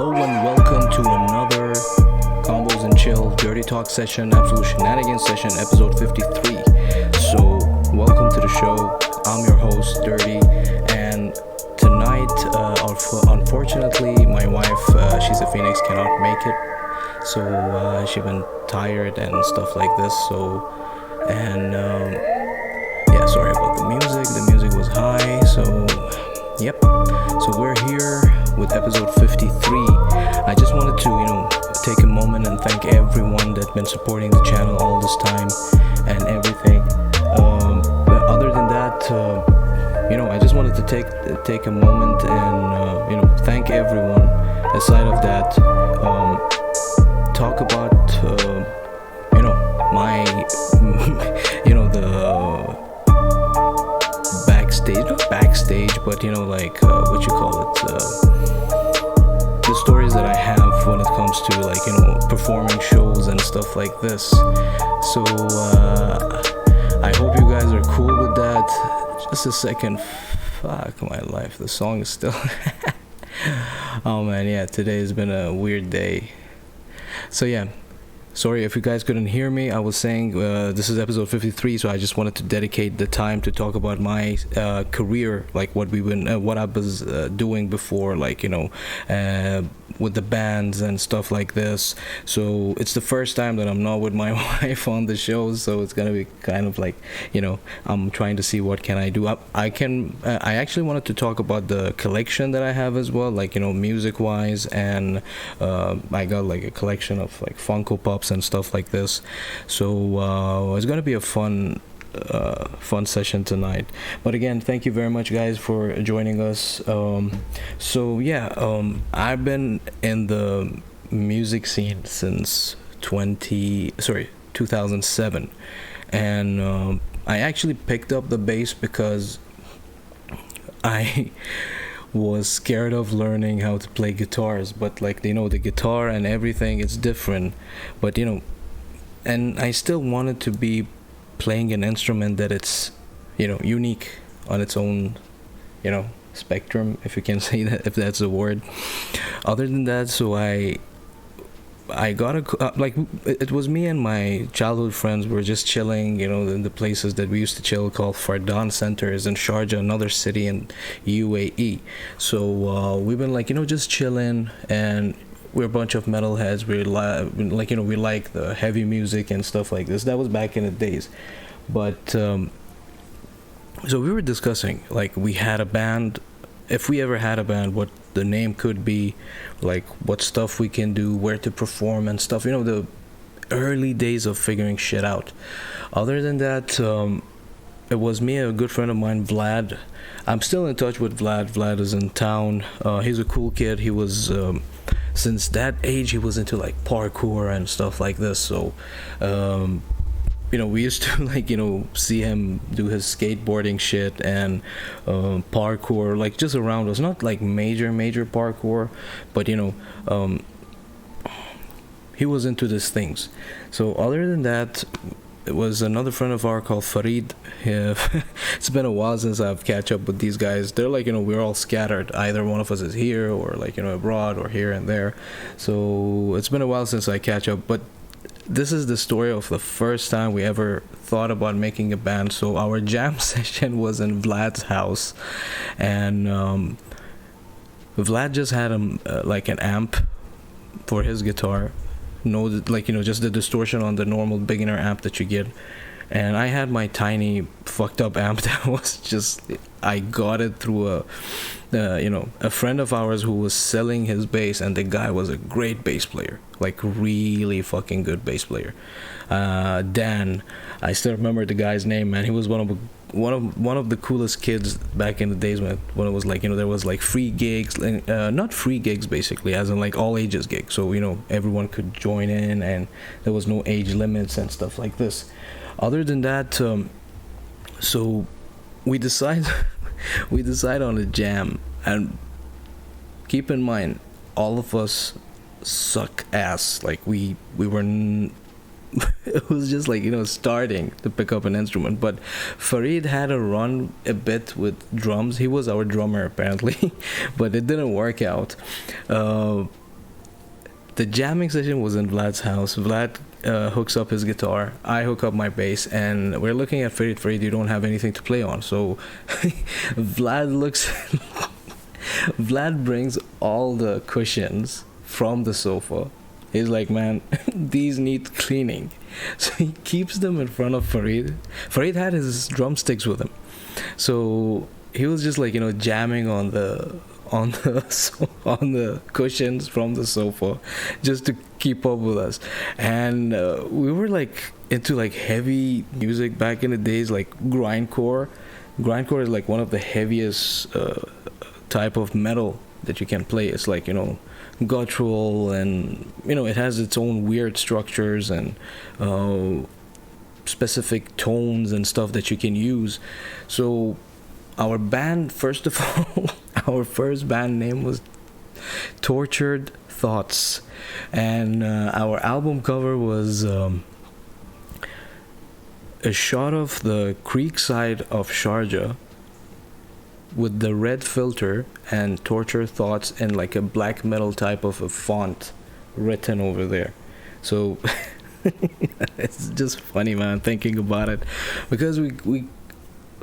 Hello and welcome to another Combos and Chill Dirty Talk session, Absolute Shenanigans session, episode 53. So, welcome to the show. I'm your host, Dirty, and tonight, unfortunately, my wife, she's a Phoenix, cannot make it. So, she's been tired and stuff like this. Yeah, sorry about the music. The music was high, so, yep. So, we're here with episode 53. I just wanted to, take a moment and thank everyone that's been supporting the channel all this time and everything. But other than that, I just wanted to take a moment and, thank everyone. Aside of that, talk about, my, the backstage, but, what you call it, the stories that I have when it comes to performing shows and stuff like this. So I hope you guys are cool with that. Just a second. Fuck my life, the song is still oh man, yeah, today has been a weird day. So yeah, sorry if you guys couldn't hear me. I was saying this is episode 53, so I just wanted to dedicate the time to talk about my career, like what I was doing before, with the bands and stuff like this. So it's the first time that I'm not with my wife on the show, so it's gonna be kind of like, I'm trying to see what can I do. I actually wanted to talk about the collection that I have as well, music wise, and I got like a collection of like Funko Pops and stuff like this. So it's gonna be a fun session tonight. But again, thank you very much guys for joining us. I've been in the music scene since 2007, and I actually picked up the bass because I was scared of learning how to play guitars, but the guitar and everything, it's different, but and I still wanted to be playing an instrument that it's unique on its own spectrum, if you can say that, if that's a word. Other than that, so I got it was me and my childhood friends were just chilling, in the places that we used to chill, called Fardan Centers in Sharjah, another city in UAE. So we've been just chilling, and we're a bunch of metalheads. We like the heavy music and stuff like this. That was back in the days. But so we were discussing, we had a band, if we ever had a band, what the name could be, what stuff we can do, where to perform and stuff, the early days of figuring shit out. Other than that, it was me and a good friend of mine, Vlad. I'm still in touch with Vlad. Vlad is in town. He's a cool kid. He was since that age he was into parkour and stuff like this. So we used to see him do his skateboarding shit and parkour, just around us, not major parkour, but he was into these things. So other than that, it was another friend of ours called Farid. It's been a while since I've catch up with these guys. They're we're all scattered. Either one of us is here or abroad or here and there. So it's been a while since I catch up. But this is the story of the first time we ever thought about making a band. So our jam session was in Vlad's house, and Vlad just had an amp for his guitar. Just the distortion on the normal beginner amp that you get, and I had my tiny fucked up amp that was just, I got it through a friend of ours who was selling his bass, and the guy was a great bass player, really fucking good bass player. Dan, I still remember the guy's name, man. He was one of the coolest kids back in the days when it was there was free gigs, not free gigs basically, as in all ages gigs, so everyone could join in and there was no age limits and stuff like this. Other than that, so we decide on a jam, and keep in mind, all of us suck ass. We were it was just starting to pick up an instrument. But Farid had a run a bit with drums. He was our drummer apparently, but it didn't work out. the jamming session was in Vlad's house. Vlad hooks up his guitar, I hook up my bass, and we're looking at Farid. Farid, you don't have anything to play on. So Vlad looks. Vlad brings all the cushions from the sofa. He's like, man, these need cleaning. So he keeps them in front of Farid. Farid had his drumsticks with him. So he was just like, jamming on the cushions from the sofa just to keep up with us. And we were like into like heavy music back in the days, like grindcore. Grindcore is like one of the heaviest type of metal that you can play. It's like, guttural, and it has its own weird structures and specific tones and stuff that you can use. So our band, first of all, our first band name was Tortured Thoughts, and our album cover was a shot of the creek side of Sharjah with the red filter and Torture Thoughts and like a black metal type of a font written over there. So it's just funny, man, thinking about it, because we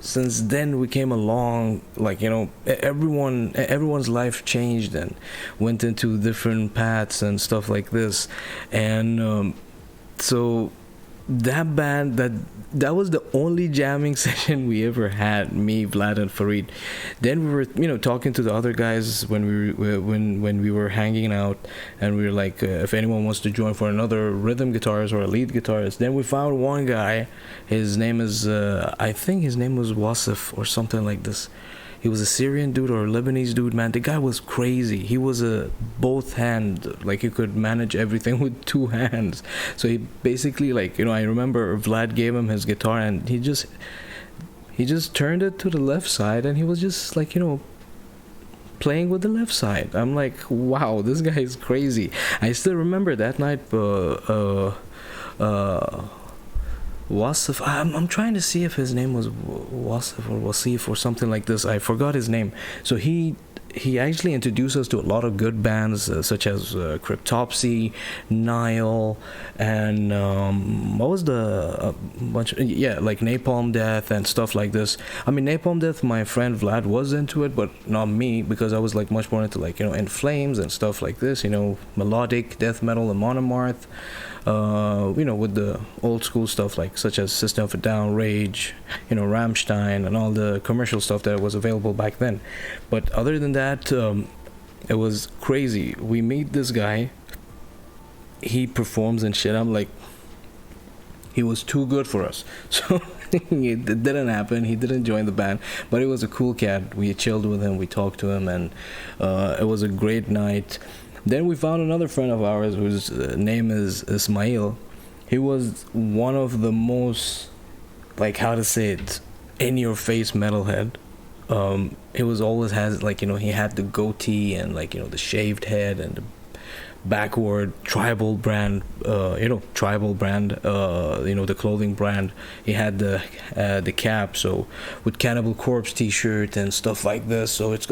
since then we came along, like, everyone's life changed and went into different paths and stuff like this. And so that band, that was the only jamming session we ever had, me, Vlad, and Farid. Then we were talking to the other guys when we were hanging out, and we were like, if anyone wants to join for another rhythm guitarist or a lead guitarist. Then we found one guy. His name is I think his name was Wasif or something like this. He was a Syrian dude or a Lebanese dude, man. The guy was crazy. He was a both hand, like he could manage everything with two hands. So he basically, like, I remember Vlad gave him his guitar, and he just turned it to the left side, and he was just like, playing with the left side. I'm like, wow, this guy is crazy. I still remember that night. Wasif, I'm trying to see if his name was Wasif or Wasif or something like this. I forgot his name. So he actually introduced us to a lot of good bands, such as Cryptopsy, Nile, and what was the bunch? Like Napalm Death and stuff like this. I mean, Napalm Death, my friend Vlad was into it, but not me, because I was like much more into like In Flames and stuff like this. Melodic death metal and Monomarth. With the old school stuff, like such as System of a Down, Rage, Rammstein, and all the commercial stuff that was available back then. But other than that, it was crazy. We meet this guy, he performs and shit. I'm like, he was too good for us. So it didn't happen. He didn't join the band, but he was a cool cat. We chilled with him, we talked to him, and it was a great night. Then we found another friend of ours whose name is Ismail. He was one of the most, like, how to say it, in-your-face metalhead. He was always has, like, he had the goatee and, like, the shaved head and the backward tribal brand, the clothing brand. He had the cap, so with Cannibal Corpse t-shirt and stuff like this. So it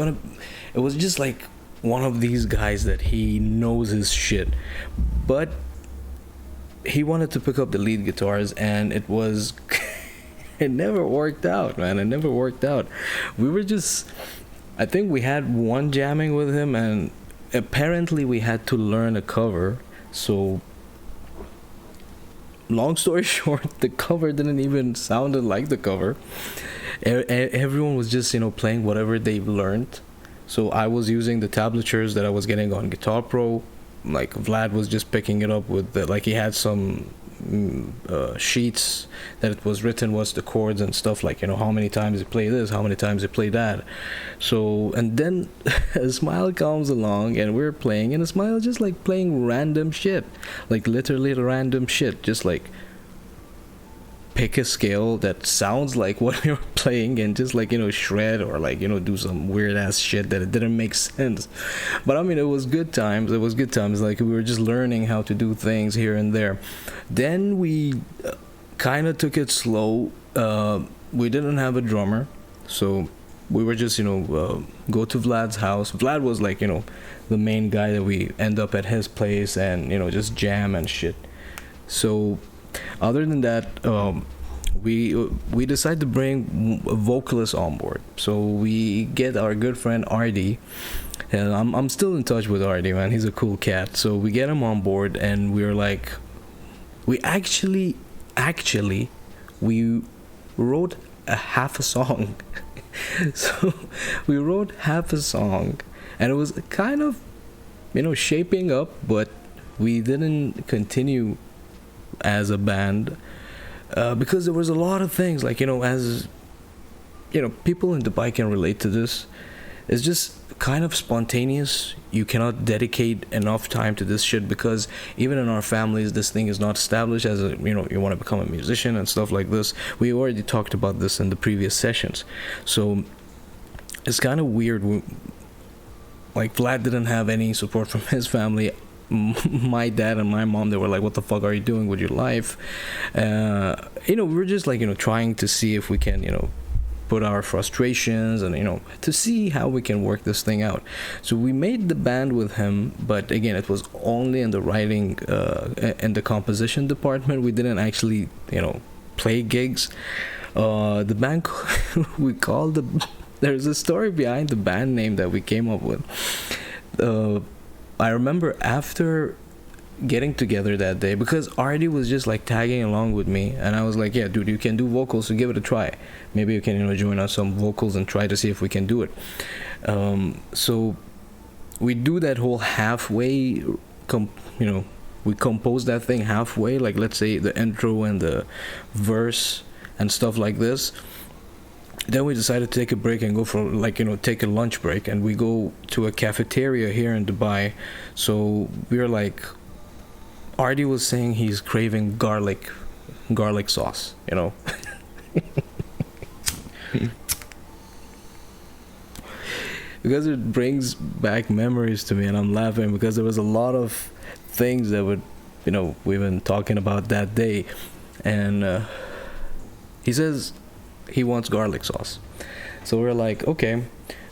was just like one of these guys that he knows his shit. But he wanted to pick up the lead guitars, and it was it never worked out, man. It never worked out. We were just, I think we had one jamming with him, and apparently we had to learn a cover. So long story short, the cover didn't even sound like the cover. Everyone was just playing whatever they've learned. So I was using the tablatures that I was getting on Guitar Pro. Like, Vlad was just picking it up with he had some sheets that it was written was the chords and stuff, like, how many times you play this, how many times you play that. So, and then Ismail comes along and we're playing, and Ismail just like playing random shit, like literally random shit, just like pick a scale that sounds like what you're playing and just like shred or like do some weird ass shit that it didn't make sense. But I mean, it was good times. Like, we were just learning how to do things here and there. Then we kind of took it slow. We didn't have a drummer, so we were just go to Vlad's house. Vlad was like the main guy that we end up at his place and just jam and shit. So other than that, we decide to bring a vocalist on board. So we get our good friend Artie, and I'm still in touch with Artie, man. He's a cool cat. So we get him on board, and we're like, we actually we wrote a half a song. So we wrote half a song, and it was kind of shaping up, but we didn't continue as a band, because there was a lot of things, like as people in Dubai can relate to this. It's just kind of spontaneous. You cannot dedicate enough time to this shit, because even in our families this thing is not established as you want to become a musician and stuff like this. We already talked about this in the previous sessions. So it's kind of weird. Like Vlad didn't have any support from his family. My dad and my mom, they were like, what the fuck are you doing with your life? We were just like trying to see if we can put our frustrations and to see how we can work this thing out. So we made the band with him, but again, it was only in the writing and the composition department. We didn't actually play gigs. The band we called there's a story behind the band name that we came up with. I remember after getting together that day, because Artie was just like tagging along with me, and I was like, yeah dude, you can do vocals, so give it a try. Maybe you can join us some vocals and try to see if we can do it. So we do that whole halfway we compose that thing halfway, like let's say the intro and the verse and stuff like this. Then we decided to take a break and go for take a lunch break, and we go to a cafeteria here in Dubai. So we were like, Artie was saying he's craving garlic sauce, because it brings back memories to me, and I'm laughing because there was a lot of things that would we've been talking about that day. And he says he wants garlic sauce. So we're like, okay.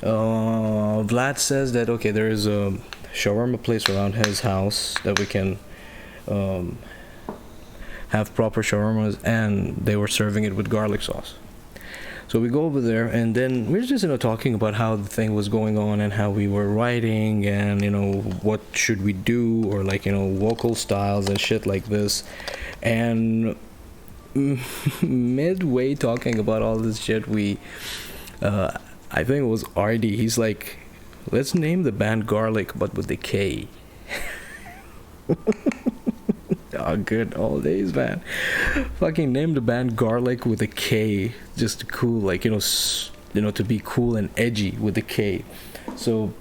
Vlad says that okay, there is a shawarma place around his house that we can have proper shawarmas, and they were serving it with garlic sauce. So we go over there, and then we're just talking about how the thing was going on and how we were writing, and what should we do, or vocal styles and shit like this. And midway talking about all this shit, we I think it was Artie, he's like, let's name the band Garlic but with the K. Oh, good old days, man. Fucking name the band Garlic with a K, just cool, to be cool and edgy with the K. So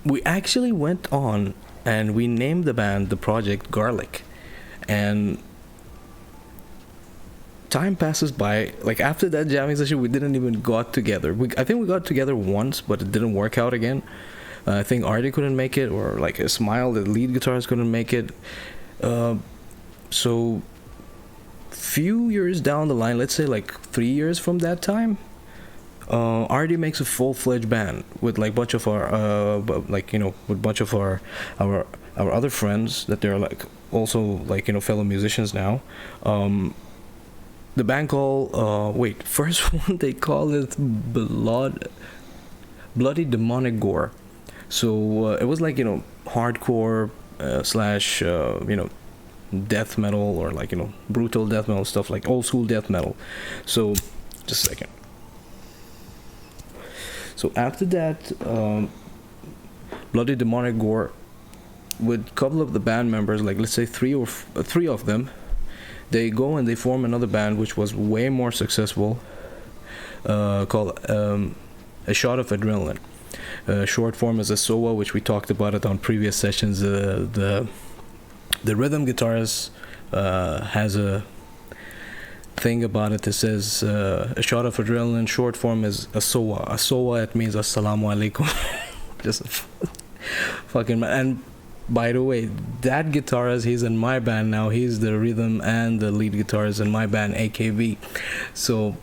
we actually went on and we named the band, the project, Garlic. And time passes by. Like after that jamming session, we didn't even got together. I think we got together once, but it didn't work out again. I think Artie couldn't make it, or Ismail, the lead guitarist, couldn't make it. So few years down the line, let's say 3 years from that time, Artie makes a full-fledged band with bunch of our with bunch of our other friends that they're also fellow musicians now. The band called first one they call it Bloody Demonic Gore. So it was hardcore slash death metal, or brutal death metal stuff, like old school death metal. So just a second. So after that, Bloody Demonic Gore, with a couple of the band members, let's say three of them, they go and they form another band which was way more successful, called A Shot of Adrenaline. Short form is a SOA, which we talked about it on previous sessions. The rhythm guitarist has a thing about it that says A Shot of Adrenaline. Short form is a SOA. A SOA, it means Assalamu Alaikum. Just fucking man. And by the way, that guitarist, he's in my band now. He's the rhythm and the lead guitarist in my band, AKB. So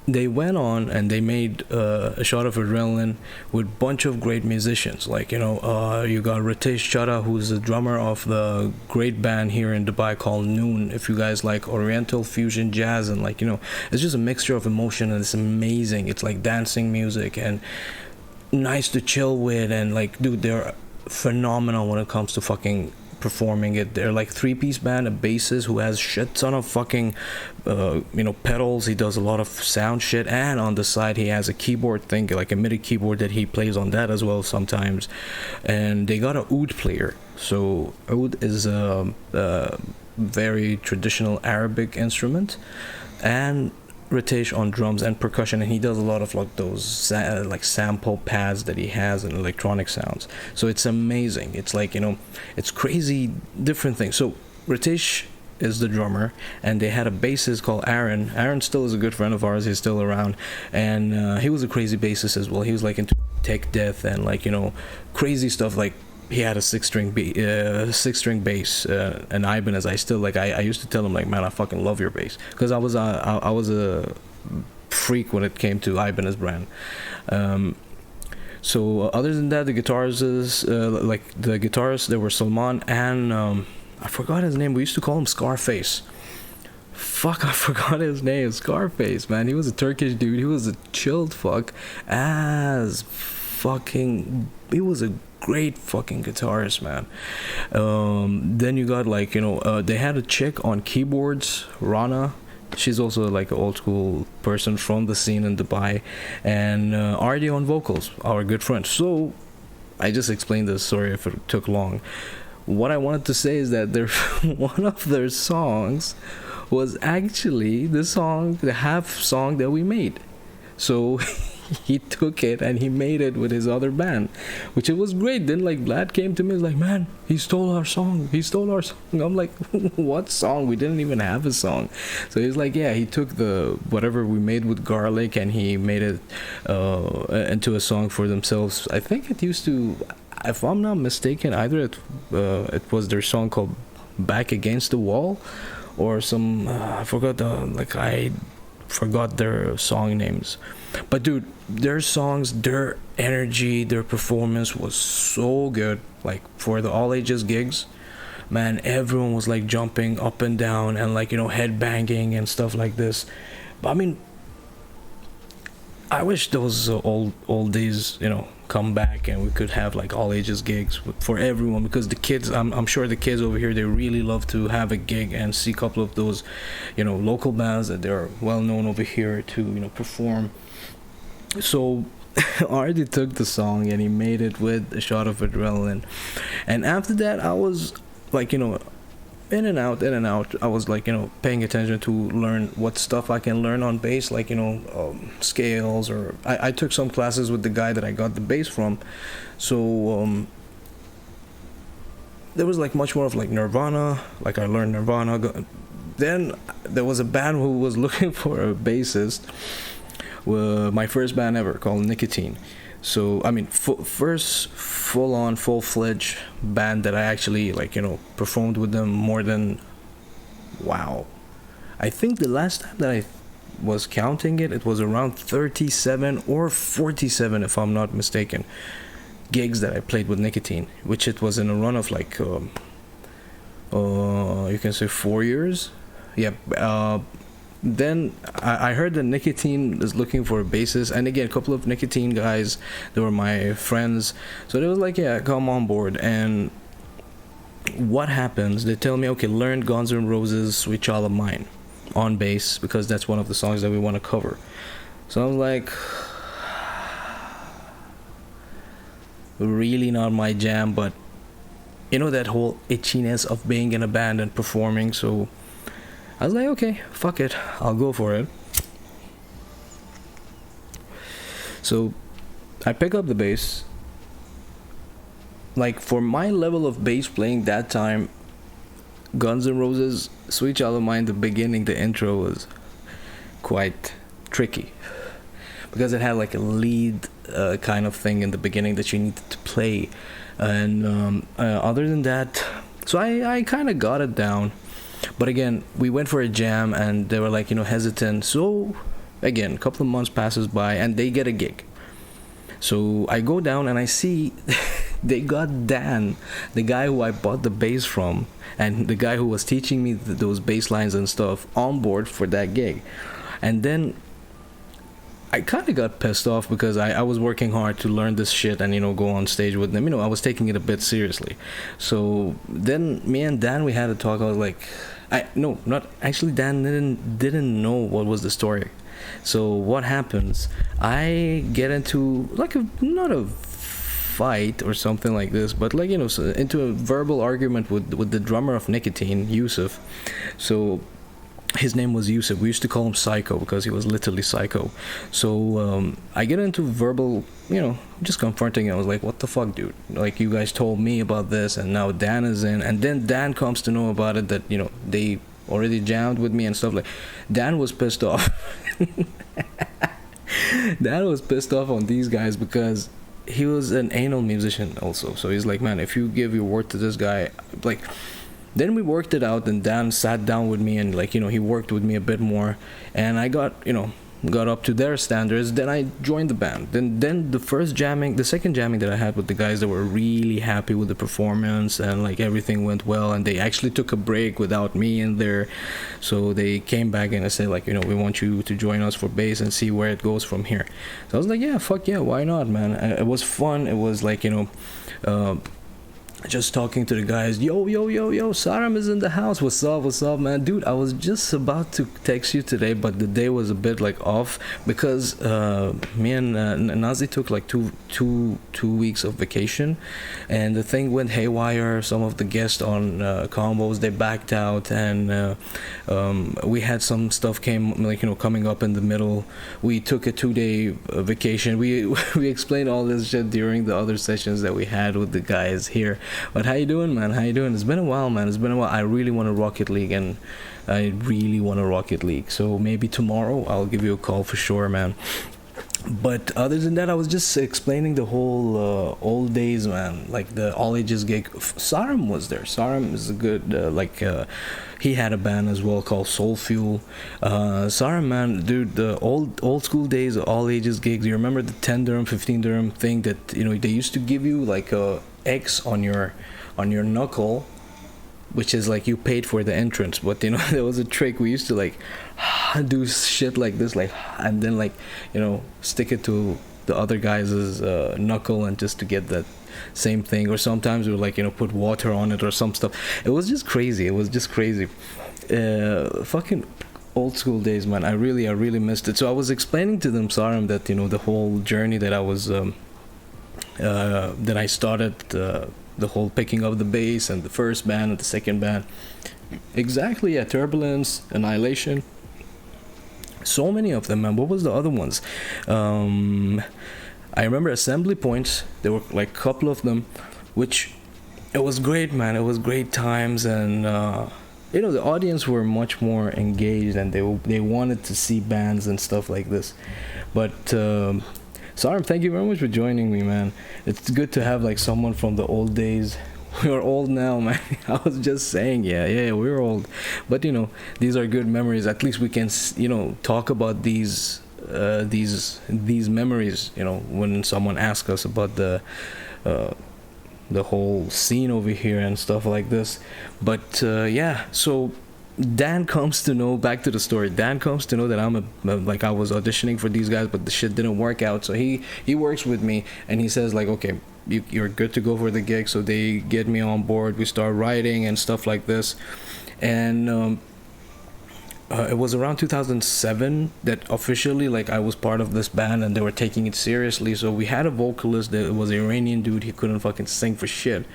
they went on and they made a shot of adrenaline with bunch of great musicians, like you got Ritesh Chadha, who's the drummer of the great band here in Dubai called Noon. If you guys like Oriental fusion jazz, and it's just a mixture of emotion, and it's amazing. It's like dancing music and nice to chill with, and like, dude, they're phenomenal when it comes to fucking performing it. They're like three-piece band, a bassist who has shit ton of fucking pedals. He does a lot of sound shit, and on the side he has a keyboard thing, like a MIDI keyboard, that he plays on that as well sometimes. And they got a oud player. So oud is a very traditional Arabic instrument, and Ritesh on drums and percussion, and he does a lot of like those like sample pads that he has and electronic sounds. So it's amazing. It's like it's crazy different things. So Ritesh is the drummer, and they had a bassist called Aaron. Aaron still is a good friend of ours. He's still around, and he was a crazy bassist as well. He was like into tech death and like crazy stuff. Like, he had a six-string bass, an Ibanez. I used to tell him, like, man, I fucking love your bass, because I was a freak when it came to Ibanez brand. So other than that, the guitarists, there were Salman and I forgot his name. We used to call him Scarface. Fuck, I forgot his name. Scarface, man. He was a Turkish dude. He was a chilled fuck as fucking. He was a great fucking guitarist, man. Then you got they had a chick on keyboards, Rana. She's also like an old school person from the scene in Dubai, and Artie on vocals, our good friend. So I just explained this, sorry if it took long. What I wanted to say is that one of their songs was actually the half song that we made. So he took it and he made it with his other band, which it was great. Then like Vlad came to me, was like, man, he stole our song. I'm like, what song? We didn't even have a song. So he's like, yeah, he took the whatever we made with Garlic and he made it into a song for themselves. I think it used to, if I'm not mistaken, either it was their song called Back Against the Wall, or some I forgot their song names. But dude, their songs, their energy, their performance was so good. Like, for the all ages gigs, man, everyone was like jumping up and down and like head banging and stuff like this. But I mean, I wish those old days come back and we could have like all ages gigs for everyone, because the kids, I'm sure the kids over here, they really love to have a gig and see a couple of those local bands that they're well known over here to perform. So Artie took the song and he made it with a shot of adrenaline, and after that I was like in and out. I was like paying attention to learn what stuff I can learn on bass, like scales, or I took some classes with the guy that I got the bass from. So there was like much more of like Nirvana, like I learned Nirvana. Then there was a band who was looking for a bassist, my first band ever, called Nicotine. So I mean, first full-fledged band that I actually performed with them more than, wow, I think the last time that I was counting it was around 37 or 47, if I'm not mistaken, gigs that I played with Nicotine, which it was in a run of like you can say 4 years. Then I heard that Nicotine is looking for a bassist, and again, a couple of Nicotine guys, they were my friends, so they was like, yeah, come on board. And what happens, they tell me, okay, learn Guns N' Roses' Sweet Child of Mine on bass, because that's one of the songs that we want to cover. So I'm like, really not my jam, but that whole itchiness of being in a band and performing. So I was like, okay, fuck it, I'll go for it. So I pick up the bass. Like, for my level of bass playing that time, Guns N' Roses' Sweet Child of Mine, the beginning, the intro was quite tricky, because it had like a lead kind of thing in the beginning that you needed to play. And other than that, so I kind of got it down. But again, we went for a jam and they were like, hesitant. So Again, a couple of months passes by and they get a gig. So I go down and I see they got Dan, the guy who I bought the bass from, and the guy who was teaching me those bass lines and stuff, on board for that gig. And then I kind of got pissed off because I was working hard to learn this shit and, go on stage with them. I was taking it a bit seriously. So then me and Dan, we had a talk. I was like, no, not actually. Dan didn't know what was the story. So what happens? I get into like not a fight or something like this, but like into a verbal argument with the drummer of Nicotine, Yusuf. So his name was Yusuf. We used to call him Psycho because he was literally psycho. So I get into verbal, just confronting him. I was like, what the fuck, dude? Like, you guys told me about this, and now Dan is in. And then Dan comes to know about it, that, they already jammed with me and stuff. Like, Dan was pissed off. Dan was pissed off on these guys because he was an anal musician also. So he's like, man, if you give your word to this guy, like... Then we worked it out, and Dan sat down with me, and he worked with me a bit more, and I got up to their standards. Then I joined the band. Then the second jamming that I had with the guys, they were really happy with the performance, and like everything went well, and they actually took a break without me in there. So they came back and I said, like, we want you to join us for bass and see where it goes from here. So I was like, yeah, fuck yeah, why not, man? It was fun. It was like, just talking to the guys. Yo, Saram is in the house. What's up, man? Dude, I was just about to text you today, but the day was a bit like off because me and Nazi took like two weeks of vacation, and the thing went haywire. Some of the guests on combos, they backed out, and we had some stuff coming up in the middle. We took a 2-day vacation. We explained all this shit during the other sessions that we had with the guys here. But how you doing, man? How you doing? It's been a while, man. It's been a while. I really want a Rocket League, and I really want a Rocket League. So maybe tomorrow I'll give you a call for sure, man. But other than that, I was just explaining the whole old days, man. Like the all ages gig. Saram was there. Saram is a good he had a band as well called Soul Fuel. Saram, man, dude, the old school days, all ages gigs. You remember the 10 dirham, 15 dirham thing that they used to give you like a X on your knuckle, which is like you paid for the entrance. But there was a trick. We used to like do shit like this, like, and then like stick it to the other guy's knuckle, and just to get that same thing. Or sometimes we would like put water on it or some stuff. It was just crazy. Fucking old school days, man. I really missed it. So I was explaining to them, Saram, that the whole journey that I was that I started, the whole picking up the bass, and the first band and the second band. Exactly, yeah. Turbulence, Annihilation, so many of them, man. What was the other ones? I remember Assembly Points. There were like a couple of them, which it was great, man. It was great times, and the audience were much more engaged, and they wanted to see bands and stuff like this. But Saram, thank you very much for joining me, man. It's good to have like someone from the old days. We're old now, man. I was just saying, yeah, we're old, but these are good memories. At least we can talk about these memories, when someone asks us about the whole scene over here and stuff like this. But yeah, so Dan comes to know, back to the story, Dan comes to know that I was auditioning for these guys, but the shit didn't work out. So he works with me, and he says like, okay, you're good to go for the gig. So they get me on board. We start writing and stuff like this, and it was around 2007 that officially like I was part of this band, and they were taking it seriously. So we had a vocalist that was an Iranian dude. He couldn't fucking sing for shit,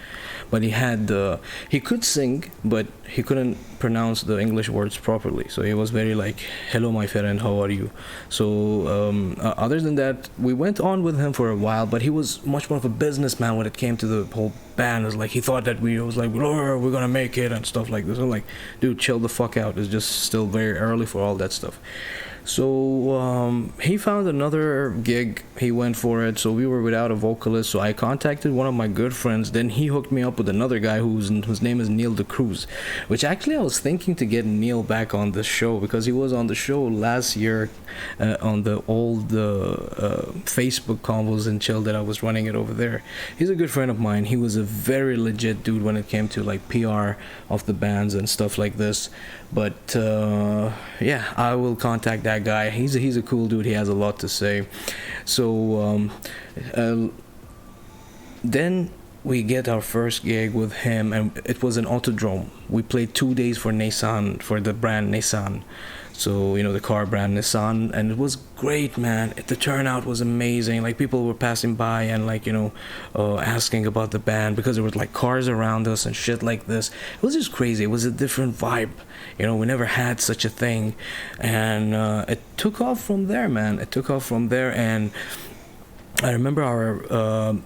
but he could sing, but he couldn't pronounce the English words properly. So he was very like, hello my friend, how are you? So other than that, we went on with him for a while, but he was much more of a businessman when it came to the whole band. It was like he thought that we're gonna make it and stuff like this. I'm like, dude, chill the fuck out. It's just still very early for all that stuff. So he found another gig. He went for it. So we were without a vocalist. So I contacted one of my good friends. Then he hooked me up with another guy whose name is Neil De Cruz. Which actually I was thinking to get Neil back on the show because he was on the show last year on the old Facebook convos and chill that I was running it over there. He's a good friend of mine. He was a very legit dude when it came to like PR of the bands and stuff like this. But yeah, I will contact that guy. He's a cool dude. He has a lot to say. So uh, then we get our first gig with him, and it was an autodrome. We played 2 days for Nissan, for the brand Nissan. So, the car brand Nissan, and it was great, man. The turnout was amazing. Like, people were passing by and, like, asking about the band because there was, like, cars around us and shit like this. It was just crazy. It was a different vibe. We never had such a thing. And it took off from there, man. It took off from there, and I remember our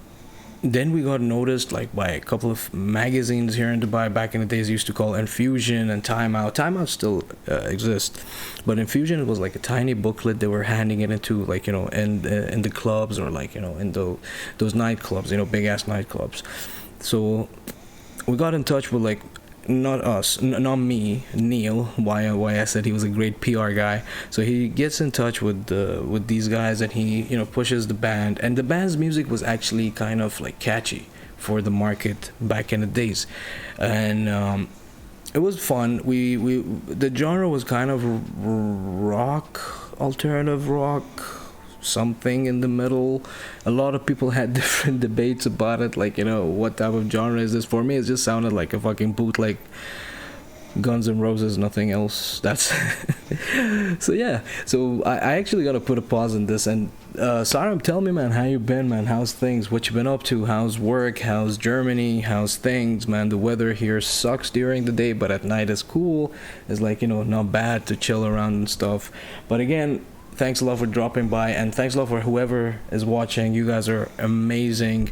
then we got noticed like by a couple of magazines here in Dubai. Back in the days, used to call Infusion and Time Out. Time Out still exists, but Infusion, it was like a tiny booklet they were handing it into, like, in the clubs, or like, in those nightclubs, big ass nightclubs. So we got in touch with, like, not us, not me, Neil. Why I said he was a great PR guy. So he gets in touch with these guys, and he pushes the band, and the band's music was actually kind of like catchy for the market back in the days, and it was fun. We the genre was kind of rock, alternative rock, something in the middle. A lot of people had different debates about it, like, what type of genre is this. For me, it just sounded like a fucking bootleg Guns N' Roses, nothing else. That's so yeah. So I actually gotta put a pause on this. And Saram, tell me, man, how you been, man? How's things? What you been up to? How's work? How's Germany? How's things, man? The weather here sucks during the day, but at night it's cool. It's like, not bad to chill around and stuff. But again, thanks a lot for dropping by, and thanks a lot for whoever is watching. You guys are amazing.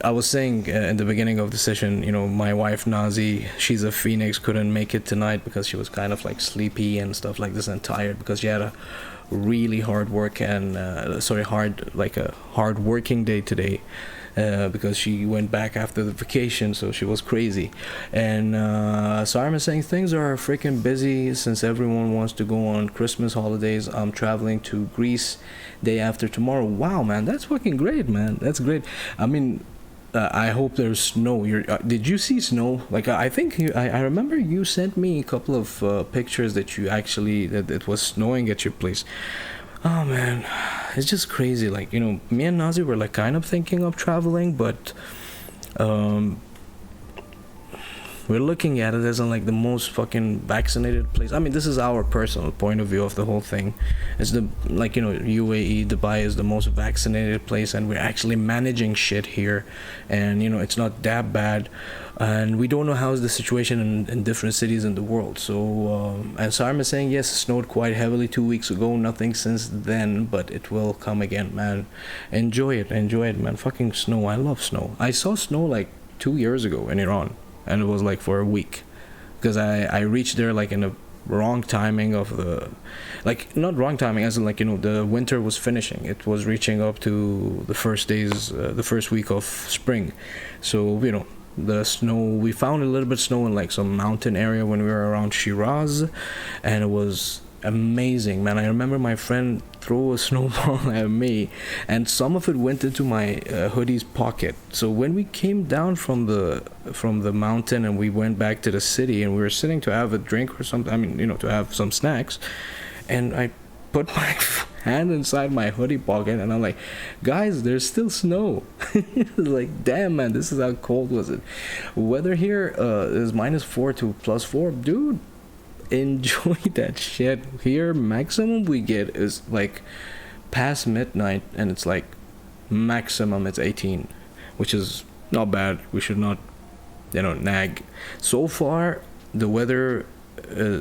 I was saying in the beginning of the session, my wife Nazi, she's a Phoenix, couldn't make it tonight because she was kind of like sleepy and stuff like this, and tired because she had a really hard work and hard working day today. Because she went back after the vacation, so she was crazy. And Sarm is saying things are freaking busy since everyone wants to go on Christmas holidays. I'm traveling to Greece day after tomorrow. Wow, man, that's fucking great, man. That's great. I mean, I hope there's snow. Did you see snow? Like, I think I remember you sent me a couple of pictures that it was snowing at your place. Oh man, it's just crazy. Like, me and Nazi were like kind of thinking of traveling, but we're looking at it as in like the most fucking vaccinated place. I mean, this is our personal point of view of the whole thing. It's UAE, Dubai is the most vaccinated place, and we're actually managing shit here, and it's not that bad. And we don't know how's the situation in different cities in the world. So and Sarm is saying yes, it snowed quite heavily 2 weeks ago. Nothing since then, but it will come again, man. Enjoy it, man. Fucking snow. I love snow. I saw snow like 2 years ago in Iran, and it was like for a week, because I reached there like in the wrong timing of like, not wrong timing as in like, the winter was finishing. It was reaching up to the first week of spring. So the snow, we found a little bit of snow in like some mountain area when we were around Shiraz, and it was amazing, man. I remember my friend threw a snowball at me, and some of it went into my hoodie's pocket. So when we came down from the mountain and we went back to the city, and we were sitting to have a drink or something, I mean, to have some snacks, and I put my hand inside my hoodie pocket, and I'm like, guys, there's still snow. Like, damn, man, this is how cold was it. Weather here is -4 to +4, dude. Enjoy that shit. Here, maximum we get is like past midnight, and it's like maximum it's 18, which is not bad. We should not nag. So far the weather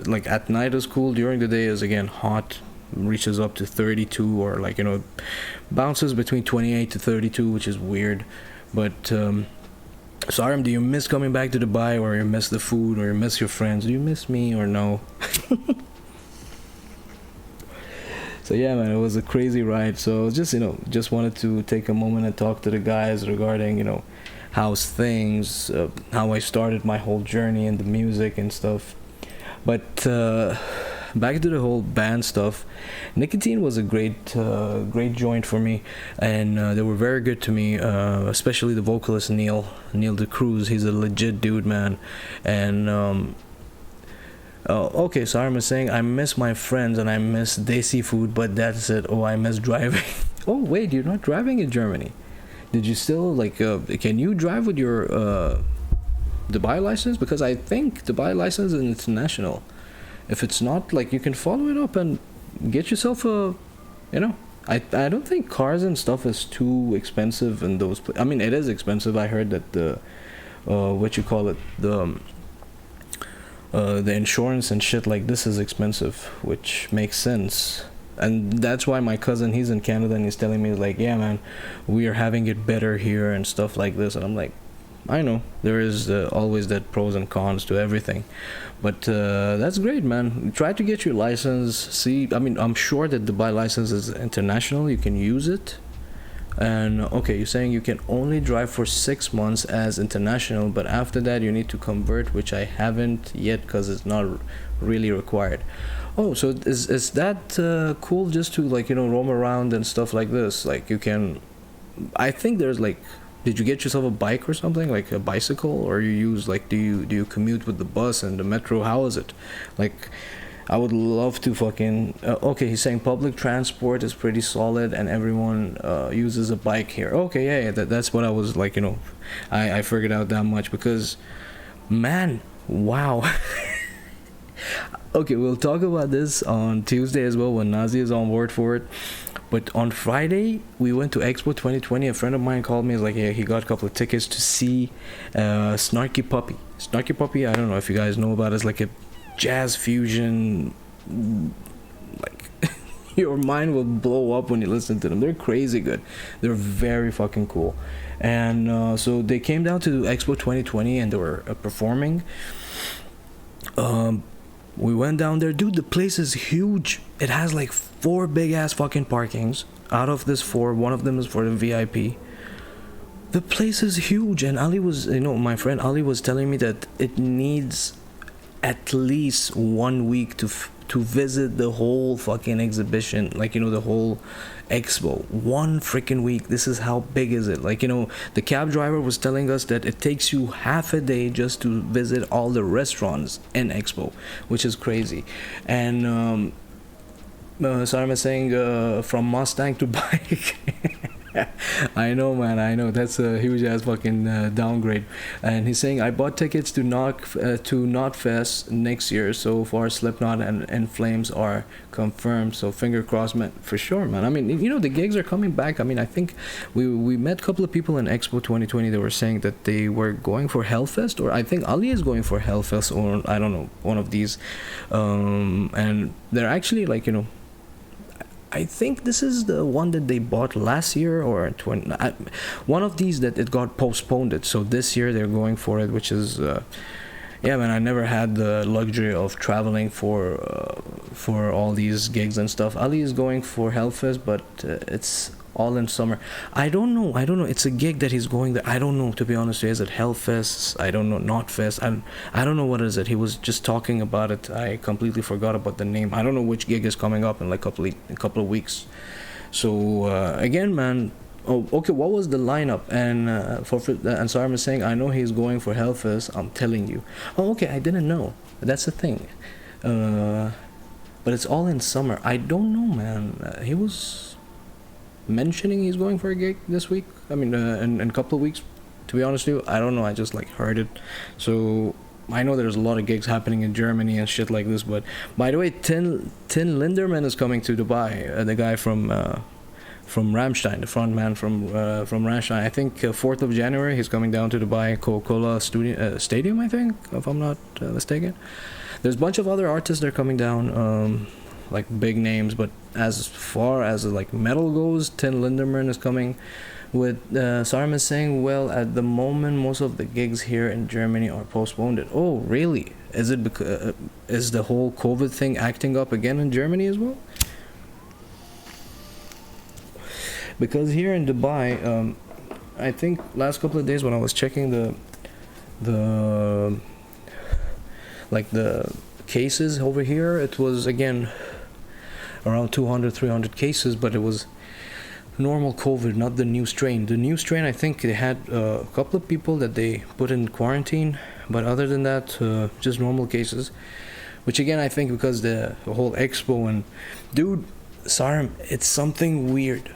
like at night is cool, during the day is again hot, reaches up to 32, or like bounces between 28 to 32, which is weird. But Saram, do you miss coming back to Dubai, or you miss the food, or you miss your friends? Do you miss me or no? So yeah, man, it was a crazy ride. So just just wanted to take a moment and talk to the guys regarding how's things, how I started my whole journey in the music and stuff. But back to the whole band stuff. Nicotine was a great joint for me, and they were very good to me. Especially the vocalist Neil DeCruz. He's a legit dude, man. And okay, so I'm saying I miss my friends and I miss desi food, but that's it. Oh, I miss driving. Oh wait, you're not driving in Germany. Did you still can you drive with your Dubai license? Because I think Dubai license is international. If it's not, like, you can follow it up and get yourself a, I don't think cars and stuff is too expensive in those. I mean, it is expensive. I heard that the what you call it, the insurance and shit like this is expensive, which makes sense. And that's why my cousin, he's in Canada, and he's telling me, like, yeah, man, we are having it better here and stuff like this. And I'm like, I know there is always that pros and cons to everything, but that's great, man. Try to get your license. See, I mean, I'm sure that the Dubai license is international. You can use it. And okay, you're saying you can only drive for 6 months as international, but after that you need to convert, which I haven't yet because it's not really required. Oh, so is that cool, just to, like, roam around and stuff like this? Like, you can, I think there's, like, did you get yourself a bike or something, like a bicycle, or you use, like, do you commute with the bus and the metro? How is it? Like, I would love to fucking okay, he's saying public transport is pretty solid and everyone uses a bike here. Okay, yeah, that's what I was like, I figured out that much, because, man, wow. Okay, we'll talk about this on Tuesday as well when Nazi is on board for it. But on Friday, we went to Expo 2020. A friend of mine called me. He's like, yeah, he got a couple of tickets to see Snarky Puppy. Snarky Puppy, I don't know if you guys know about it. It's like a jazz fusion. Like, your mind will blow up when you listen to them. They're crazy good. They're very fucking cool. And so they came down to Expo 2020 and they were performing. We went down there, dude. The place is huge. It has like 4 big ass fucking parkings. Out of this 4, one of them is for the VIP. The place is huge, and Ali was, my friend Ali was telling me that it needs at least 1 week to visit the whole fucking exhibition, like, the whole expo. 1 freaking week. This is how big is it. Like, the cab driver was telling us that it takes you half a day just to visit all the restaurants in expo, which is crazy. And Sarma saying from Mustang to bike. I know, man. I know that's a huge ass fucking downgrade. And he's saying I bought tickets to Knotfest next year. So far, Slipknot and Flames are confirmed. So finger crossed, man. For sure, man. I mean, the gigs are coming back. I mean, I think we met a couple of people in Expo 2020. They were saying that they were going for Hellfest, or I think Ali is going for Hellfest, or I don't know, one of these. And they're actually like, I think this is the one that they bought last year, or one of these that it got postponed. So this year they're going for it, which is, yeah, man. I never had the luxury of traveling for all these gigs and stuff. Ali is going for Hellfest, but it's all in summer. I don't know. It's a gig that he's going there. I don't know, to be honest with you. Is it Hellfest? I don't know. Knotfest. I don't know what is it. He was just talking about it. I completely forgot about the name. I don't know which gig is coming up in like a couple of weeks. So again, man. Oh, okay. What was the lineup? And and Sarm is saying, I know he's going for Hellfest. I'm telling you. Oh, okay. I didn't know. That's the thing. But it's all in summer. I don't know, man. He was mentioning he's going for a gig this week. I mean, in a couple of weeks. To be honest with you, I don't know. I just like heard it. So I know there's a lot of gigs happening in Germany and shit like this. But by the way, Tin Linderman is coming to Dubai. The guy from Rammstein, the front man from Rammstein. I think 4th of January he's coming down to Dubai Coca-Cola Stadium, I think, if I'm not mistaken. There's a bunch of other artists that are coming down, like big names, but as far as like metal goes, Tin Linderman is coming. With Sarm is saying, well, at the moment most of the gigs here in Germany are postponed. Oh, really? Is it because is the whole COVID thing acting up again in Germany as well? Because here in Dubai, I think last couple of days when I was checking the like the cases over here, it was again around 200 300 cases, but it was normal COVID, not the new strain. The new strain, I think they had a couple of people that they put in quarantine, but other than that, just normal cases. Which again, I think because the whole expo and dude, Sarm, it's something weird.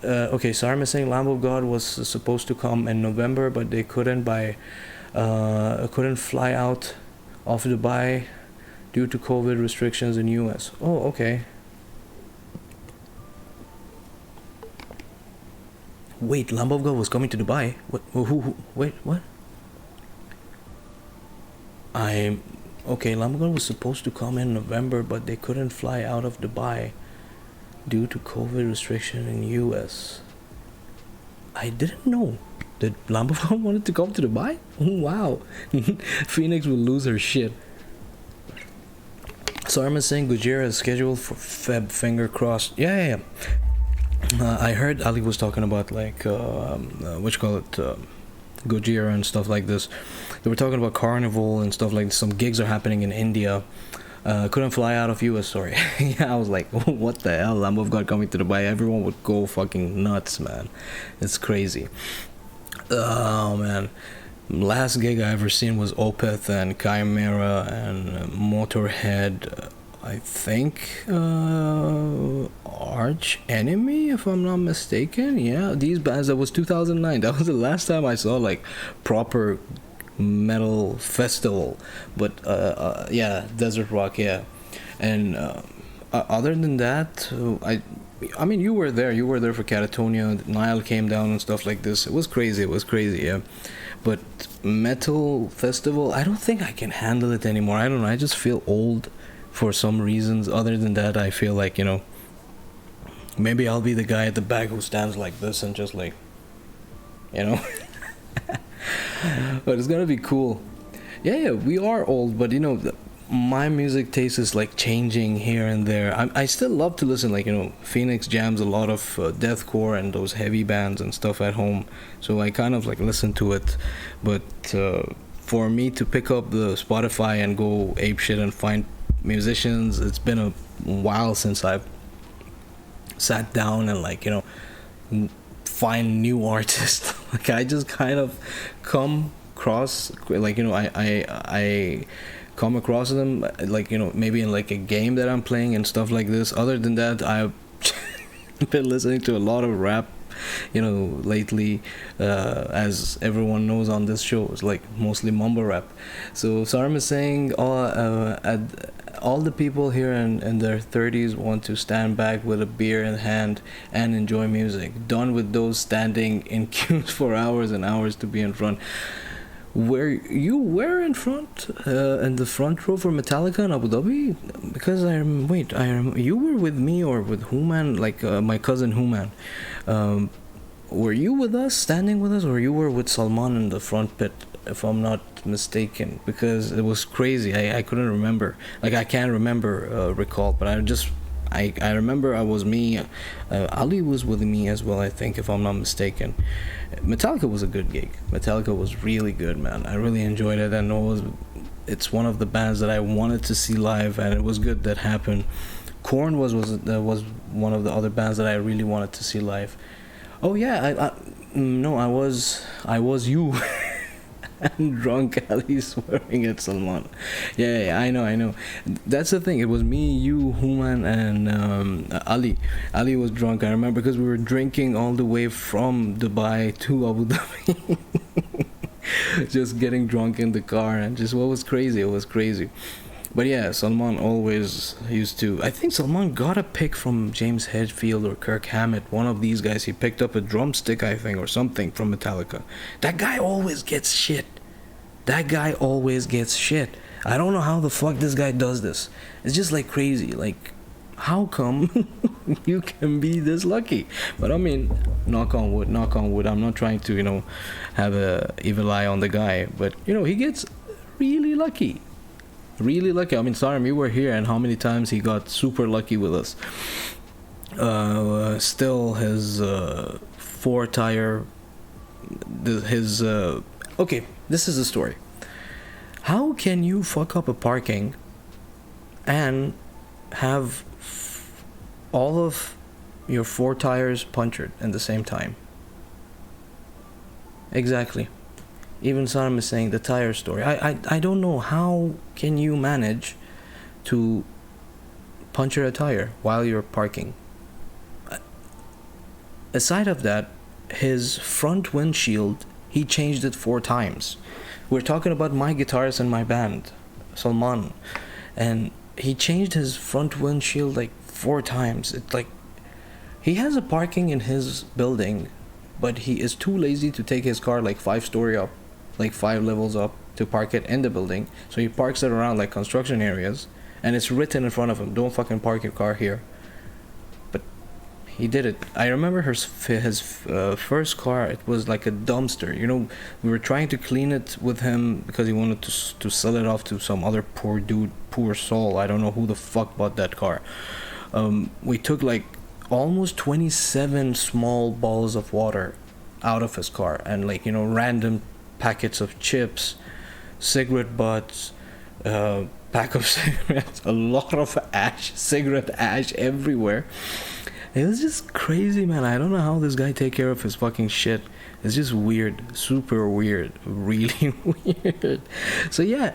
Okay, Sarm is saying Lamb of God was supposed to come in November, but they couldn't couldn't fly out of Dubai due to COVID restrictions in US. Oh, okay. Wait, Lamb of God was coming to Dubai? What? Who wait, what? I'm okay. Lamb of God was supposed to come in November, but they couldn't fly out of Dubai due to COVID restriction in US. I didn't know that Lamb of God wanted to come to Dubai. Oh, wow. Phoenix will lose her shit. So I'm saying Gujira is scheduled for Feb. Finger crossed. Yeah. I heard Ali was talking about like what you call it, Gojira and stuff like this. They were talking about Carnival and stuff like this. Some gigs are happening in India. Couldn't fly out of US, sorry. Yeah, I was like, what the hell? Lamb of God coming to Dubai. Everyone would go fucking nuts, man. It's crazy. Oh, man. Last gig I ever seen was Opeth and Chimera and Motorhead. I think Arch Enemy, if I'm not mistaken. Yeah, these bands. That was 2009. That was the last time I saw like proper metal festival. But yeah, Desert Rock. Yeah, and other than that, I mean, you were there. You were there for Catatonia. Nile came down and stuff like this. It was crazy. Yeah. But metal festival, I don't think I can handle it anymore. I don't know. I just feel old for some reasons. Other than that, I feel like, you know, maybe I'll be the guy at the back who stands like this and just like, you know. But it's gonna be cool. Yeah, we are old, but you know, my music taste is like changing here and there. I still love to listen, like, you know, Phoenix jams a lot of deathcore and those heavy bands and stuff at home, so I kind of like listen to it. But for me to pick up the Spotify and go ape shit and find musicians, it's been a while since I've sat down and, like, you know, find new artists. Like, I just kind of come across, like, you know, I come across them, like, you know, maybe in like a game that I'm playing and stuff like this. Other than that, I've been listening to a lot of rap, you know, lately. As everyone knows on this show, it's like mostly mumble rap. So Saram is saying all the people here in their 30s want to stand back with a beer in hand and enjoy music. Done with those standing in queues for hours and hours to be in front. Were you in front, in the front row for Metallica in Abu Dhabi? Because you were with me or with Human, like my cousin Human. Were you with us, standing with us, or you were with Salman in the front pit, if I'm not mistaken? Because it was crazy. I couldn't remember. Like, I can't recall, but I remember I was me. Ali was with me as well, I think, if I'm not mistaken. Metallica was a good gig. Metallica was really good, man. I really enjoyed it, and it's one of the bands that I wanted to see live, and it was good that happened. Korn was one of the other bands that I really wanted to see live. Oh yeah, I was you. And drunk Ali swearing at Salman. Yeah, I know. That's the thing. It was me, you, Human, and Ali. Ali was drunk, I remember, because we were drinking all the way from Dubai to Abu Dhabi. Just getting drunk in the car, and just it was crazy. But yeah, Salman always used to. I think Salman got a pick from James Hetfield or Kirk Hammett, one of these guys. He picked up a drumstick, I think, or something from Metallica. That guy always gets shit. I don't know how the fuck this guy does this. It's just like crazy. Like, how come you can be this lucky? But I mean, knock on wood. I'm not trying to, you know, have a evil eye on the guy, but you know, he gets really lucky. I mean, sorry, you were here, and how many times he got super lucky with us. Still his four tire, his okay, this is the story. How can you fuck up a parking and have all of your four tires punctured at the same time? Exactly. Even Sam is saying the tire story. I don't know, how can you manage to puncture a tire while you're parking? Aside of that, his front windshield, he changed it 4 times. We're talking about my guitarist in my band, Salman, and he changed his front windshield like 4 times. It's like he has a parking in his building, but he is too lazy to take his car like 5 story up, like 5 levels up, to park it in the building. So he parks it around like construction areas, and it's written in front of him, "Don't fucking park your car here." But he did it. I remember his first car. It was like a dumpster. You know, we were trying to clean it with him because he wanted to sell it off to some other poor dude, poor soul. I don't know who the fuck bought that car. We took like almost 27 small balls of water out of his car, and like, you know, random packets of chips, cigarette butts, pack of cigarettes, a lot of ash, cigarette ash everywhere. It was just crazy, man. I don't know how this guy take care of his fucking shit. It's just weird, super weird, really weird. So yeah,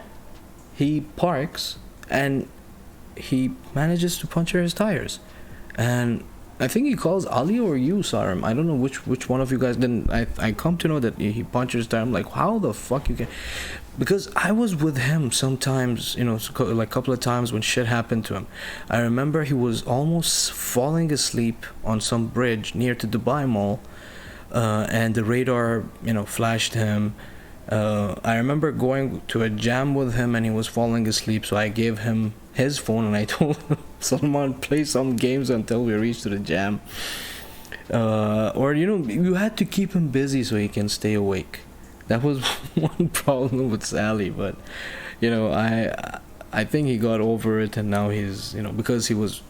he parks and he manages to puncture his tires, and I think he calls Ali or you, Sarim. I don't know which one of you guys. Then I come to know that he punctures tire. I'm like, how the fuck you can? Because I was with him sometimes, you know, like a couple of times when shit happened to him. I remember he was almost falling asleep on some bridge near to Dubai Mall, and the radar, you know, flashed him. I remember going to a jam with him and he was falling asleep, so I gave him his phone and I told him, Salman, play some games until we reach to the jam. Or, you know, you had to keep him busy so he can stay awake. That was one problem with Sally, but, you know, I think he got over it, and now he's, you know, because he was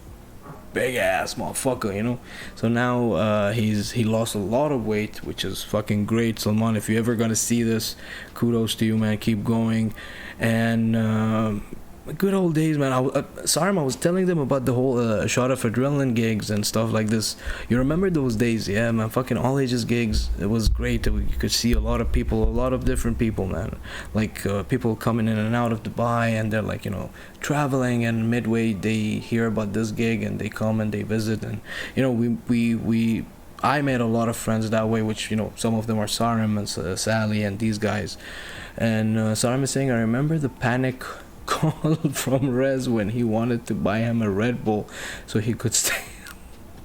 big ass motherfucker, you know. So now he lost a lot of weight, which is fucking great. Salman, if you're ever gonna see this, kudos to you, man. Keep going. And good old days, man. Sarim, I was telling them about the whole shot of adrenaline gigs and stuff like this. You remember those days? Yeah, man. Fucking all ages gigs. It was great. You could see a lot of people, a lot of different people, man. Like people coming in and out of Dubai, and they're like, you know, traveling, and midway they hear about this gig and they come and they visit, and you know, we I made a lot of friends that way, which, you know, some of them are Sarim and Sally and these guys. And Sarim is saying, I remember the panic call from Rez when he wanted to buy him a Red Bull so he could stay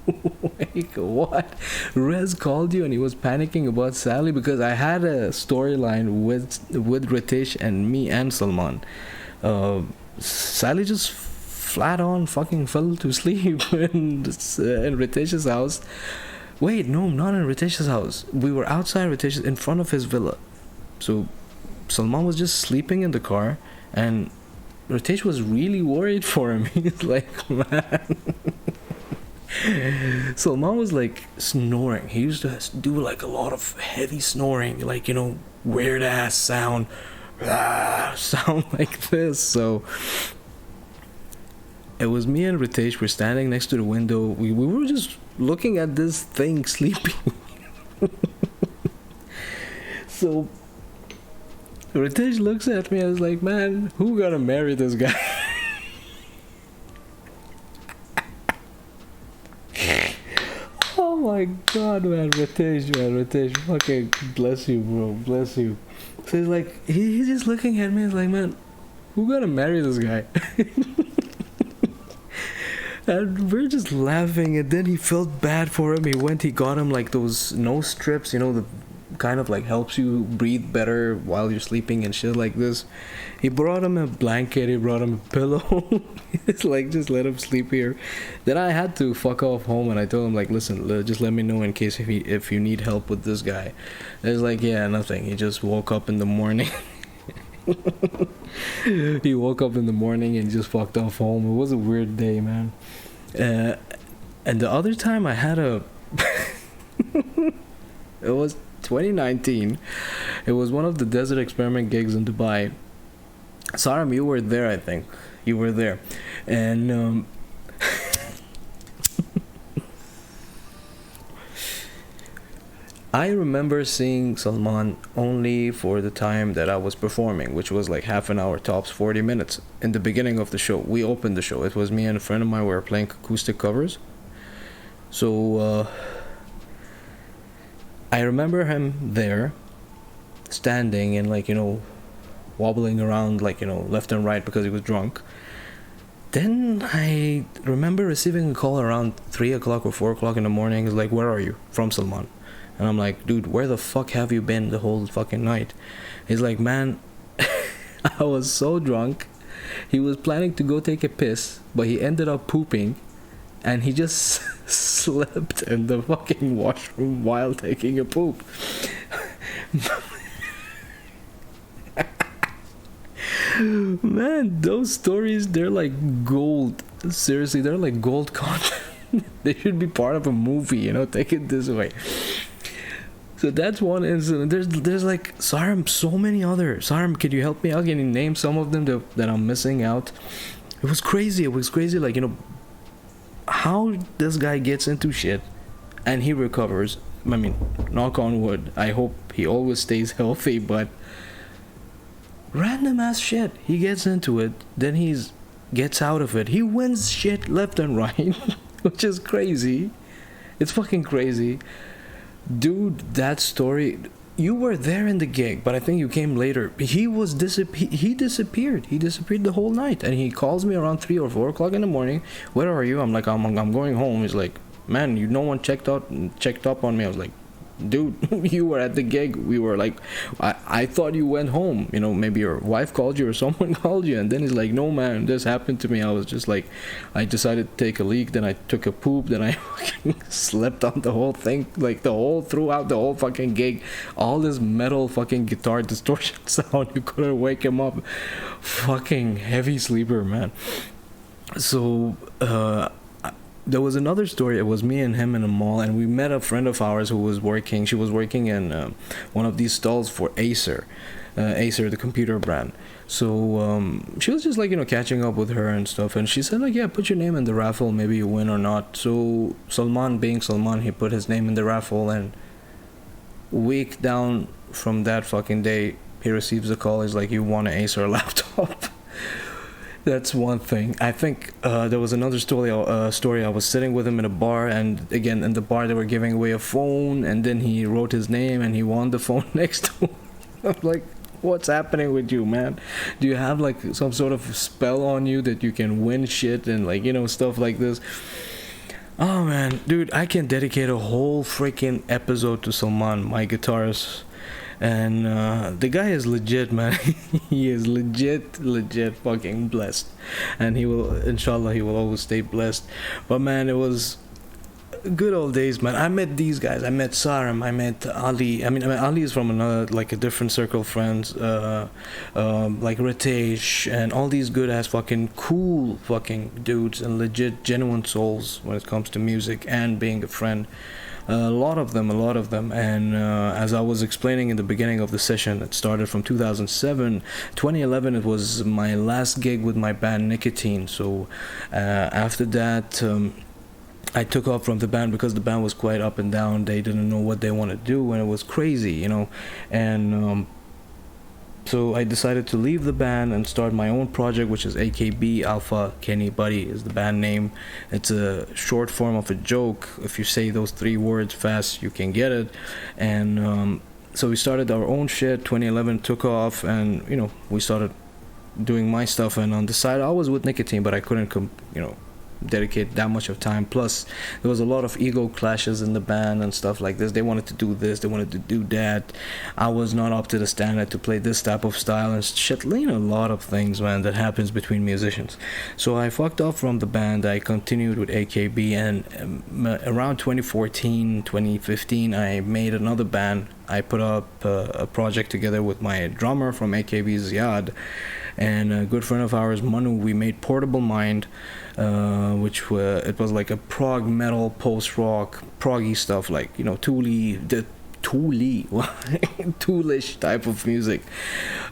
awake. What? Rez called you and he was panicking about Sally? Because I had a storyline with Ritesh and me and Salman. Sally just flat on fucking fell to sleep in Ritesh's house. Wait, no, not in Ritesh's house. We were outside Ritesh's, in front of his villa. So Salman was just sleeping in the car, and Ritesh was really worried for him. He's like, man. Salman was like snoring. He used to do like a lot of heavy snoring, like, you know, weird ass sound. Sound like this. So it was me and Ritesh. We're standing next to the window. We were just looking at this thing sleeping. So Ritesh looks at me and is like, man, who gonna marry this guy? Oh my god, man, Ritesh, fucking bless you, bro, bless you. So he's like, he's just looking at me, he's like, man, who gonna marry this guy? And we're just laughing, and then he felt bad for him. He got him like those nose strips, you know, the kind of like helps you breathe better while you're sleeping and shit like this. He brought him a blanket, he brought him a pillow. It's like, just let him sleep here. Then I had to fuck off home, and I told him like, listen, just let me know in case if you need help with this guy. And it's like, yeah, nothing. He just woke up in the morning. He woke up in the morning and just fucked off home. It was a weird day, man. And the other time I had a it was 2019. It was one of the Desert Experiment gigs in Dubai. Saram, you were there, I think. You were there. And I remember seeing Salman only for the time that I was performing, which was like half an hour tops, 40 minutes. In the beginning of the show, we opened the show. It was me and a friend of mine. We were playing acoustic covers. So I remember him there, standing and like, wobbling around like, left and right because he was drunk. Then I remember receiving a call around 3 o'clock or 4 o'clock in the morning. He's like, "Where are you?" From Salman. And I'm like, "Dude, where the fuck have you been the whole fucking night?" He's like, "Man, I was so drunk. He was planning to go take a piss, but he ended up pooping, and he just slept in the fucking washroom while taking a poop." Man, those stories, they're like gold. Seriously, they're like gold content. They should be part of a movie, take it this way. So that's one incident. There's like, Saram, so many others. Saram, could you help me out? Can you name some of them that I'm missing out? It was crazy. Like, how this guy gets into shit and he recovers. I mean, knock on wood. I hope he always stays healthy, but random ass shit. He gets into it, then gets out of it. He wins shit left and right, which is crazy. It's fucking crazy. Dude, that story, you were there in the gig, but I think you came later. He disappeared. He disappeared the whole night, and he calls me around 3 or 4 o'clock in the morning. "Where are you?" I'm like, I'm going home. He's like, "Man, no one checked up on me." I was like, "Dude, you were at the gig." We were like, I thought you went home. Maybe your wife called you or someone called you. And then he's like, "No, man, this happened to me. I was just like, I decided to take a leak. Then I took a poop. Then I fucking slept on the whole thing. Like throughout the whole fucking gig. All this metal fucking guitar distortion sound. You couldn't wake him up. Fucking heavy sleeper, man." So, there was another story. It was me and him in a mall, and we met a friend of ours who was working. She was working in one of these stalls for Acer, the computer brand. So she was just like, catching up with her and stuff, and she said like, "Yeah, put your name in the raffle, maybe you win or not." So Salman, being Salman, he put his name in the raffle, and week down from that fucking day, he receives a call. He's like, "You won an Acer laptop." That's one thing. I think there was another story. I was sitting with him in a bar, and again in the bar they were giving away a phone, and then he wrote his name and he won the phone next to him. I'm like, what's happening with you, man? Do you have like some sort of spell on you that you can win shit and like stuff like this? Oh man, dude, I can dedicate a whole freaking episode to Salman, my guitarist. And the guy is legit, man. He is legit fucking blessed, and he will, inshallah, he will always stay blessed. But man, it was good old days, man. I met these guys. I met Saram. I met Ali. I mean, Ali is from another, like a different circle of friends, like Ritesh and all these good ass fucking cool fucking dudes and legit genuine souls when it comes to music and being a friend. A lot of them, and as I was explaining in the beginning of the session, it started from 2007. 2011, it was my last gig with my band Nicotine. So after that, I took off from the band because the band was quite up and down. They didn't know what they wanted to do, and it was crazy, and so I decided to leave the band and start my own project, which is AKB, Alpha Kenny Buddy is the band name. It's a short form of a joke. If you say those 3 words fast, you can get it. And so we started our own shit. 2011 took off, and we started doing my stuff. And on the side, I was with Nicotine, but I couldn't dedicate that much of time. Plus there was a lot of ego clashes in the band and stuff like this. They wanted to do this, they wanted to do that. I was not up to the standard to play this type of style and shit. A lot of things, man, that happens between musicians. So I fucked off from the band. I continued with AKB, and around 2014 2015 I made another band I put up a project together with my drummer from AKB Ziad and a good friend of ours, Manu. We made Portable Mind, which it was like a prog metal, post rock, proggy stuff, like Toolish type of music,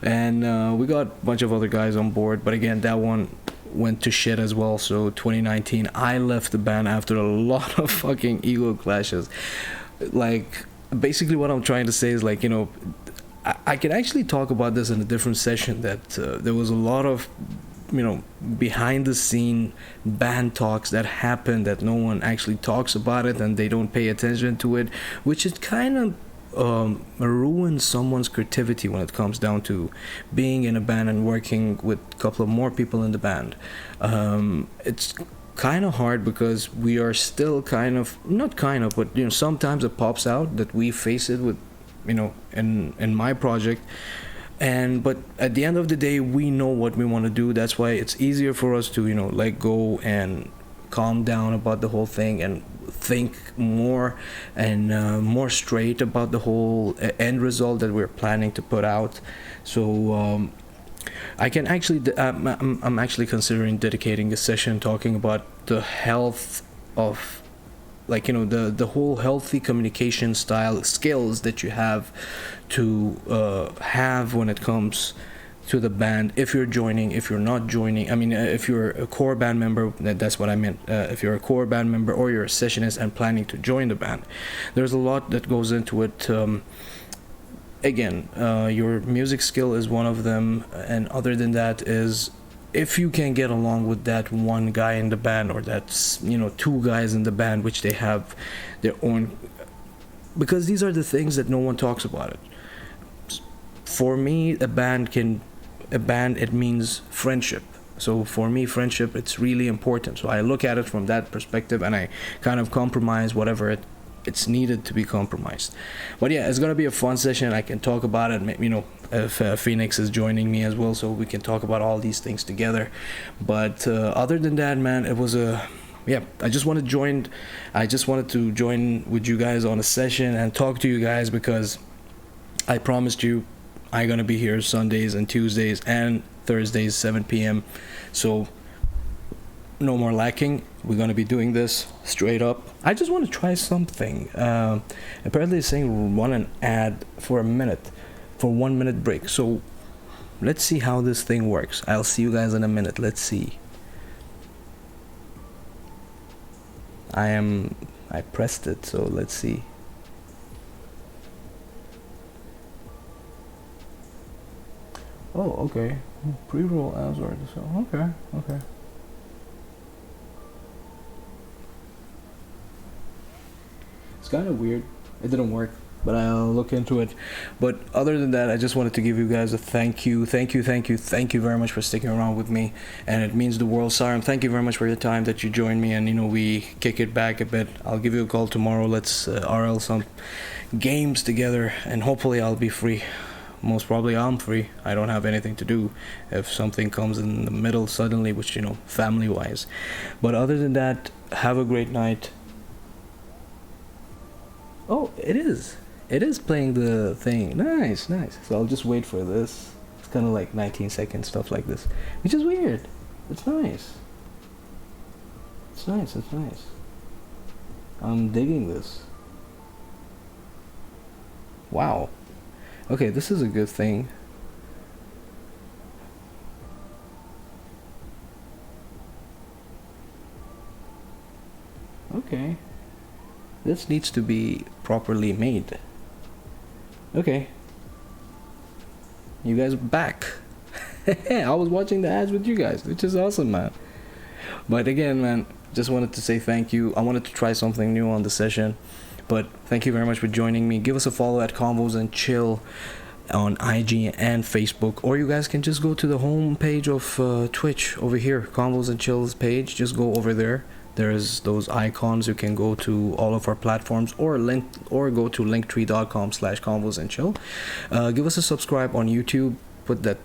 and we got a bunch of other guys on board. But again, that one went to shit as well. So 2019, I left the band after a lot of fucking ego clashes. Like, basically what I'm trying to say is, like, I can actually talk about this in a different session, that there was a lot of behind the scene band talks that happen that no one actually talks about it, and they don't pay attention to it, which is kind of ruins someone's creativity when it comes down to being in a band and working with a couple of more people in the band. It's kind of hard because we are still but sometimes it pops out that we face it with in my project, but at the end of the day, we know what we want to do. That's why it's easier for us to let go and calm down about the whole thing and think more and more straight about the whole end result that we're planning to put out. So I can actually I'm actually considering dedicating a session talking about the health of, like, the whole healthy communication skills that you have to have when it comes to the band. If you're joining, if you're not joining, I mean, if you're a core band member, that's what I meant. If you're a core band member or you're a sessionist and planning to join the band, there's a lot that goes into it. Again, your music skill is one of them, and other than that is, if you can get along with that one guy in the band, or that's two guys in the band, which they have their own, because these are the things that no one talks about it. For me, a band, it means friendship. So for me, friendship, it's really important. So I look at it from that perspective, and I kind of compromise whatever it's needed to be compromised. But yeah, it's gonna be a fun session. I can talk about it, if Phoenix is joining me as well, so we can talk about all these things together. But other than that, man, it was I just wanted to join with you guys on a session and talk to you guys, because I promised you I'm gonna be here Sundays and Tuesdays and Thursdays 7 p.m. So no more lacking. We're gonna be doing this straight up. I just want to try something. Apparently it's saying run an ad for 1 minute break. So let's see how this thing works. I'll see you guys in a minute. Let's see. I pressed it, so let's see. Oh, okay. Pre-roll ads or so. Okay. It's kind of weird. It didn't work, but I'll look into it. But other than that, I just wanted to give you guys a thank you very much for sticking around with me, and it means the world. Siren, thank you very much for your time that you joined me, and we kick it back a bit. I'll give you a call tomorrow. Let's RL some games together, and hopefully I'll be free. Most probably I'm free. I don't have anything to do if something comes in the middle suddenly, which family wise. But other than that, have a great night. Oh, it is playing the thing. Nice. So I'll just wait for this. It's kind of like 19-second stuff like this, which is weird. It's nice. It's nice. I'm digging this. Wow. Okay, this is a good thing. Okay. This needs to be properly made. Okay. You guys are back. I was watching the ads with you guys, which is awesome, man. But again, man, just wanted to say thank you. I wanted to try something new on the session. But thank you very much for joining me. Give us a follow at Convos and Chill on IG and Facebook, or you guys can just go to the home page of Twitch over here, Convos and Chill's page. Just go over there. There's those icons. You can go to all of our platforms, or go to linktree.com/convos and chill. Give us a subscribe on YouTube. Put that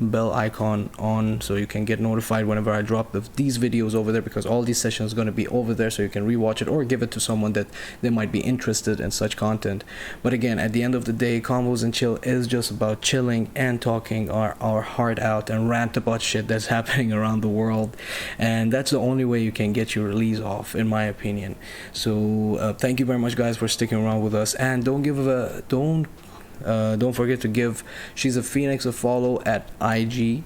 bell icon on so you can get notified whenever I drop these videos over there, because all these sessions are going to be over there, so you can rewatch it or give it to someone that they might be interested in such content. But again, at the end of the day, Convos and Chill is just about chilling and talking our heart out and rant about shit that's happening around the world, and that's the only way you can get your release off, in my opinion. So thank you very much, guys, for sticking around with us, and don't forget to give She's a Phoenix a follow at IG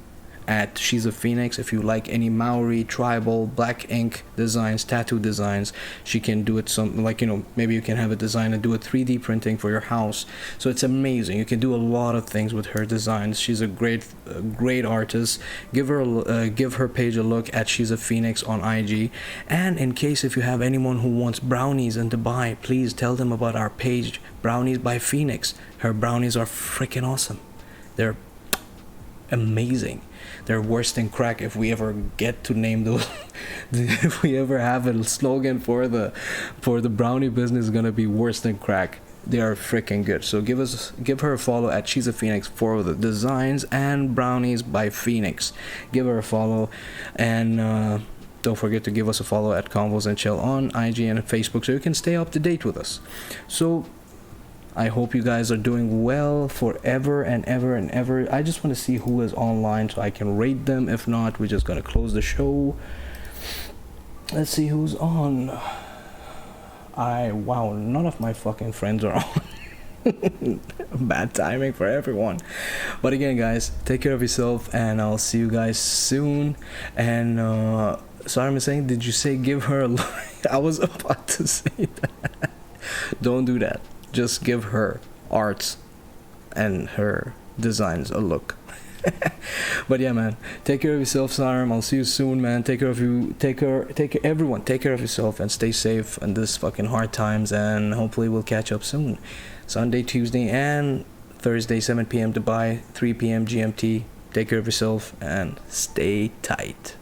at She's a Phoenix. If you like any Maori, tribal, black ink designs, tattoo designs, she can do it some, like, you know, maybe you can have a design and do a 3D printing for your house. So it's amazing. You can do a lot of things with her designs. She's a great artist. Give her page a look at She's a Phoenix on IG. And in case if you have anyone who wants brownies in Dubai, please tell them about our page, Brownies by Phoenix. Her brownies are freaking awesome. They're amazing. They're worse than crack. If we ever get to name those, if we ever have a slogan for the brownie business, is gonna be worse than crack. They are freaking good. So give her a follow at She's a Phoenix for the designs and Brownies by Phoenix. Give her a follow, and don't forget to give us a follow at Convos and Chill on IG and Facebook, so you can stay up to date with us. So I hope you guys are doing well forever and ever and ever. I just want to see who is online so I can rate them. If not, we're just gonna close the show. Let's see who's on. Wow, none of my fucking friends are on. Bad timing for everyone. But again, guys, take care of yourself, and I'll see you guys soon. And sorry, I'm saying, did you say give her a like? I was about to say that. Don't do that. Just give her arts and her designs a look. But yeah, man, take care of yourself, Sarim. I'll see you soon, man. Take care of you. Everyone, take care of yourself and stay safe in this fucking hard times, and hopefully we'll catch up soon. Sunday, Tuesday, and Thursday, 7 p.m. Dubai, 3 p.m. GMT. Take care of yourself and stay tight.